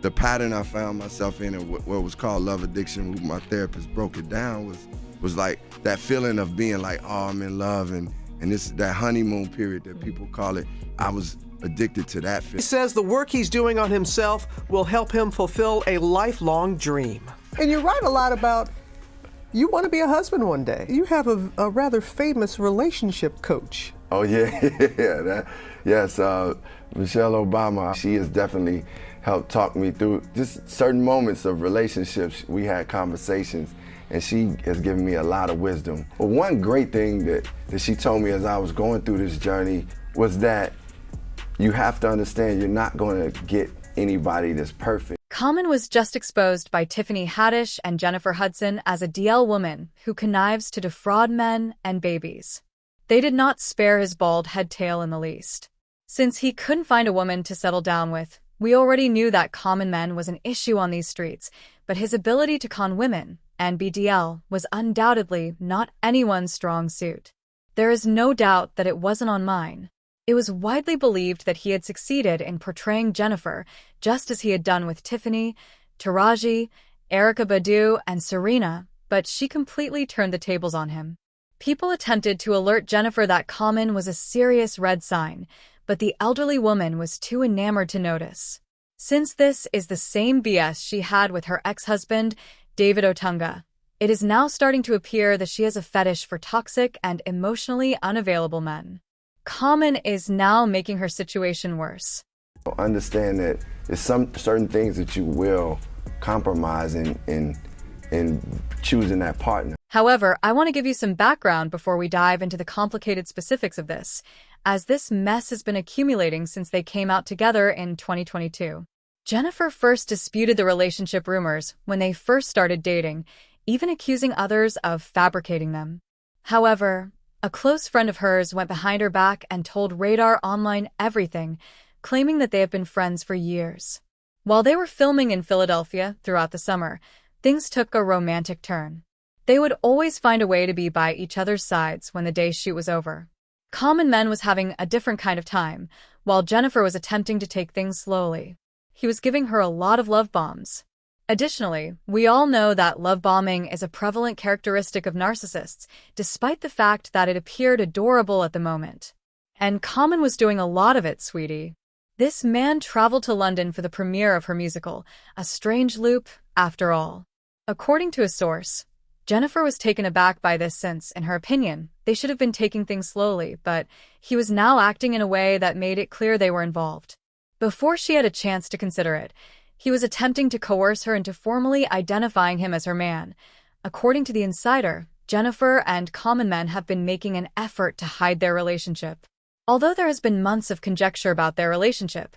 The pattern I found myself in, and what was called love addiction, who my therapist broke it down, was like that feeling of being like, oh, I'm in love, and this that honeymoon period that people call it. I was addicted to that feeling. He says the work he's doing on himself will help him fulfill a lifelong dream. And you write a lot about you want to be a husband one day. You have a rather famous relationship coach. Oh yeah, yes, Michelle Obama. She has definitely helped talk me through just certain moments of relationships. We had conversations, and she has given me a lot of wisdom. But one great thing that she told me as I was going through this journey was that you have to understand you're not going to get anybody that's perfect. Common was just exposed by Tiffany Haddish and Jennifer Hudson as a DL woman who connives to defraud men and babies. They did not spare his bald head tail in the least. Since he couldn't find a woman to settle down with, we already knew that common men was an issue on these streets, but his ability to con women and be DL was undoubtedly not anyone's strong suit. There is no doubt that it wasn't on mine. It was widely believed that he had succeeded in portraying Jennifer, just as he had done with Tiffany, Taraji, Erykah Badu, and Serena, but she completely turned the tables on him. People attempted to alert Jennifer that Common was a serious red sign, but the elderly woman was too enamored to notice. Since this is the same BS she had with her ex-husband, David Otunga, it is now starting to appear that she has a fetish for toxic and emotionally unavailable men. Common is now making her situation worse. Understand that there's some certain things that you will compromise in choosing that partner. However, I want to give you some background before we dive into the complicated specifics of this, as this mess has been accumulating since they came out together in 2022. Jennifer first disputed the relationship rumors when they first started dating, even accusing others of fabricating them. However, a close friend of hers went behind her back and told Radar Online everything, claiming that they have been friends for years. While they were filming in Philadelphia throughout the summer, things took a romantic turn. They would always find a way to be by each other's sides when the day's shoot was over. Common Man was having a different kind of time, while Jennifer was attempting to take things slowly. He was giving her a lot of love bombs. Additionally, we all know that love bombing is a prevalent characteristic of narcissists, despite the fact that it appeared adorable at the moment. And Common was doing a lot of it, sweetie. This man traveled to London for the premiere of her musical, a strange loop, after all. According to a source, Jennifer was taken aback by this since, in her opinion, they should have been taking things slowly, but he was now acting in a way that made it clear they were involved. Before she had a chance to consider it, he was attempting to coerce her into formally identifying him as her man. According to The Insider, Jennifer and Common Man have been making an effort to hide their relationship. Although there has been months of conjecture about their relationship,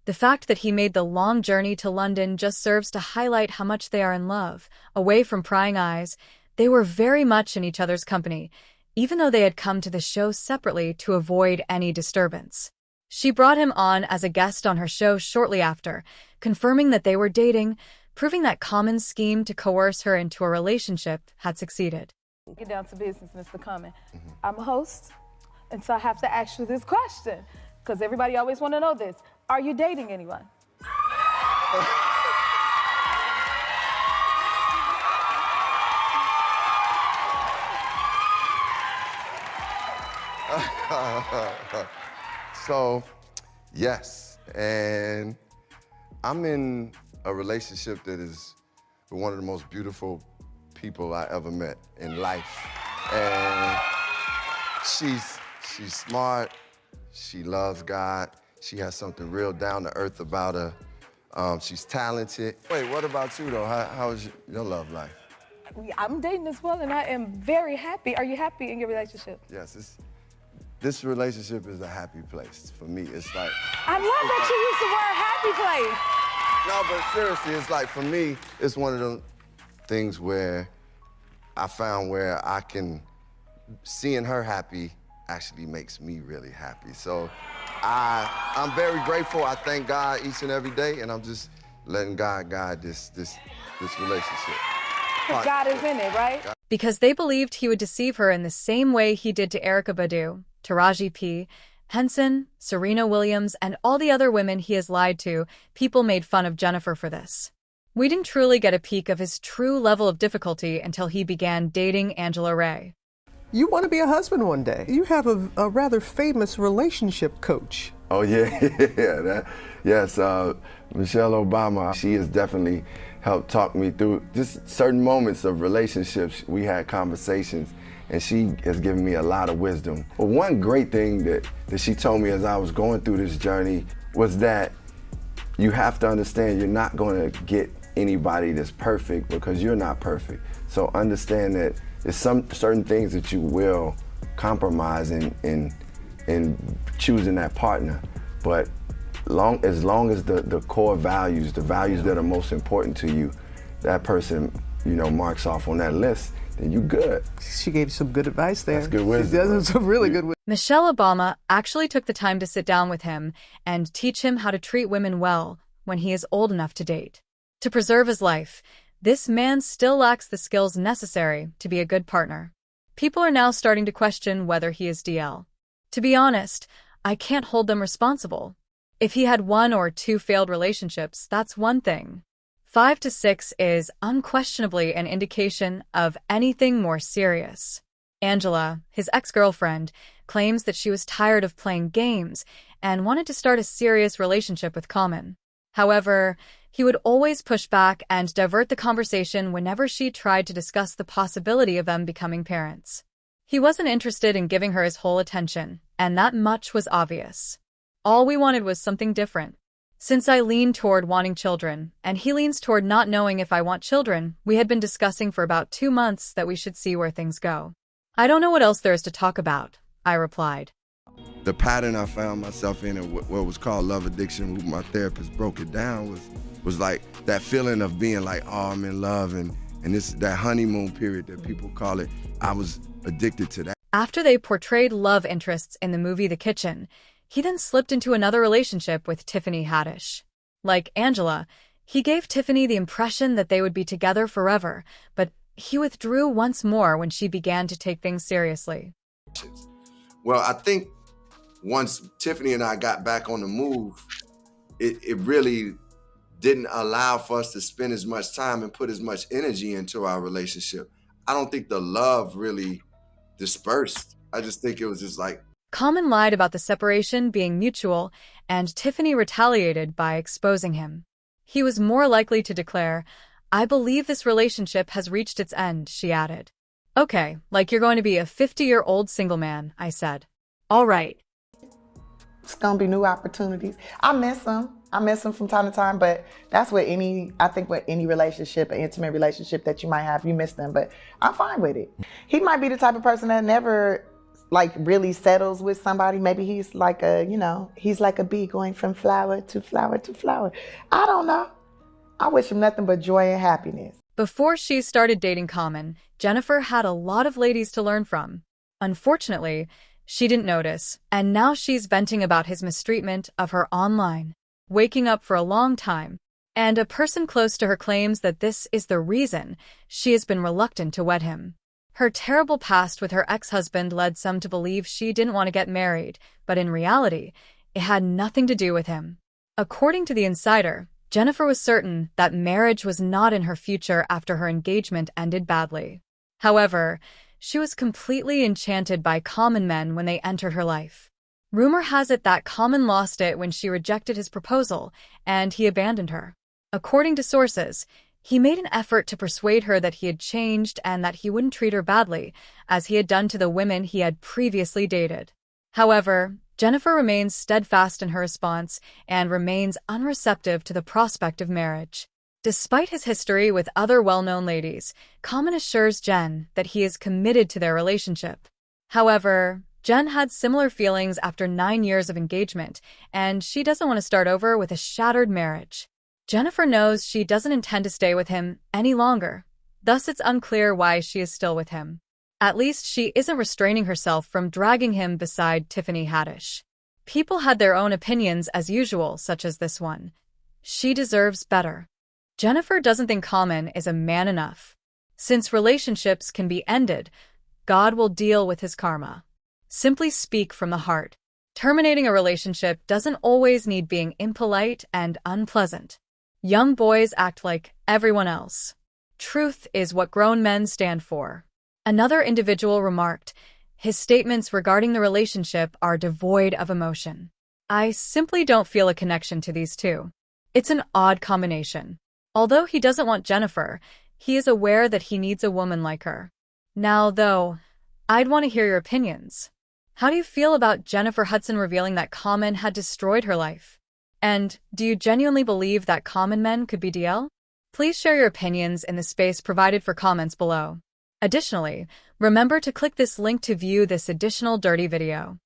the fact that he made the long journey to London just serves to highlight how much they are in love. Away from prying eyes, they were very much in each other's company, even though they had come to the show separately to avoid any disturbance. She brought him on as a guest on her show shortly after, confirming that they were dating, proving that Common's scheme to coerce her into a relationship had succeeded. Get down to business, Mr. Common. I'm a host, and so I have to ask you this question, because everybody always want to know this. Are you dating anyone? So, yes, and I'm in a relationship that is with one of the most beautiful people I ever met in life. And she's smart, she loves God, she has something real down to earth about her. She's talented. Wait, what about you though? How is your love life? I'm dating as well, and I am very happy. Are you happy in your relationship? Yes, this relationship is a happy place for me. It's like... I love that you use the word happy place. No, but seriously, it's like, for me, it's one of them things where I found where I can, seeing her happy actually makes me really happy. So I'm very grateful. I thank God each and every day, and I'm just letting God guide this relationship. Because God is in it, right? Because they believed he would deceive her in the same way he did to Erykah Badu, Taraji P., Henson, Serena Williams, and all the other women he has lied to, people made fun of Jennifer for this. We didn't truly get a peek of his true level of difficulty until he began dating Angela Ray. You want to be a husband one day. You have a rather famous relationship coach. Oh, yeah, yes, Michelle Obama, she has definitely helped talk me through just certain moments of relationships. We had conversations, and she has given me a lot of wisdom. But one great thing that she told me as I was going through this journey was that you have to understand you're not going to get anybody that's perfect because you're not perfect. So understand that there's some certain things that you will compromise in choosing that partner. But as long as the core values, the values that are most important to you, that person, marks off on that list, then you good. She gave you some good advice there. That's good wisdom. She does some really good wisdom. Michelle Obama actually took the time to sit down with him and teach him how to treat women well when he is old enough to date. To preserve his life, this man still lacks the skills necessary to be a good partner. People are now starting to question whether he is DL. To be honest, I can't hold them responsible. If he had 1 or 2 failed relationships, that's one thing. 5 to 6 is unquestionably an indication of anything more serious. Angela, his ex-girlfriend, claims that she was tired of playing games and wanted to start a serious relationship with Common. However, he would always push back and divert the conversation whenever she tried to discuss the possibility of them becoming parents. He wasn't interested in giving her his whole attention, and that much was obvious. All we wanted was something different. Since I lean toward wanting children, and he leans toward not knowing if I want children, we had been discussing for about 2 months that we should see where things go. I don't know what else there is to talk about, I replied. The pattern I found myself in, what was called love addiction, my therapist broke it down, was like that feeling of being like, oh, I'm in love, and this that honeymoon period that people call it. I was addicted to that. After they portrayed love interests in the movie The Kitchen, he then slipped into another relationship with Tiffany Haddish. Like Angela, he gave Tiffany the impression that they would be together forever, but he withdrew once more when she began to take things seriously. Well, I think once Tiffany and I got back on the move, it really didn't allow for us to spend as much time and put as much energy into our relationship. I don't think the love really dispersed. I just think it was just like... Common lied about the separation being mutual, and Tiffany retaliated by exposing him. He was more likely to declare, I believe this relationship has reached its end, she added. Okay, like you're going to be a 50-year-old single man, I said. All right. It's going to be new opportunities. I miss him. I miss him from time to time, but that's what I think with any relationship, an intimate relationship that you might have, you miss them, but I'm fine with it. He might be the type of person that never really settles with somebody. Maybe he's like he's like a bee going from flower to flower to flower. I don't know. I wish him nothing but joy and happiness. Before she started dating Common, Jennifer had a lot of ladies to learn from. Unfortunately, she didn't notice, and now she's venting about his mistreatment of her online, waking up for a long time, and a person close to her claims that this is the reason she has been reluctant to wed him. Her terrible past with her ex-husband led some to believe she didn't want to get married, but in reality, it had nothing to do with him. According to The Insider, Jennifer was certain that marriage was not in her future after her engagement ended badly. However, she was completely enchanted by Common men when they entered her life. Rumor has it that Common lost it when she rejected his proposal, and he abandoned her. According to sources, he made an effort to persuade her that he had changed and that he wouldn't treat her badly, as he had done to the women he had previously dated. However, Jennifer remains steadfast in her response and remains unreceptive to the prospect of marriage. Despite his history with other well-known ladies, Common assures Jen that he is committed to their relationship. However, Jen had similar feelings after 9 years of engagement, and she doesn't want to start over with a shattered marriage. Jennifer knows she doesn't intend to stay with him any longer, thus it's unclear why she is still with him. At least she isn't restraining herself from dragging him beside Tiffany Haddish. People had their own opinions as usual, such as this one. She deserves better. Jennifer doesn't think Common is a man enough. Since relationships can be ended, God will deal with his karma. Simply speak from the heart. Terminating a relationship doesn't always need being impolite and unpleasant. Young boys act like everyone else. Truth is what grown men stand for. Another individual remarked, his statements regarding the relationship are devoid of emotion. I simply don't feel a connection to these two. It's an odd combination. Although he doesn't want Jennifer, he is aware that he needs a woman like her. Now, though, I'd want to hear your opinions. How do you feel about Jennifer Hudson revealing that Common had destroyed her life? And do you genuinely believe that common men could be DL? Please share your opinions in the space provided for comments below. Additionally, remember to click this link to view this additional dirty video.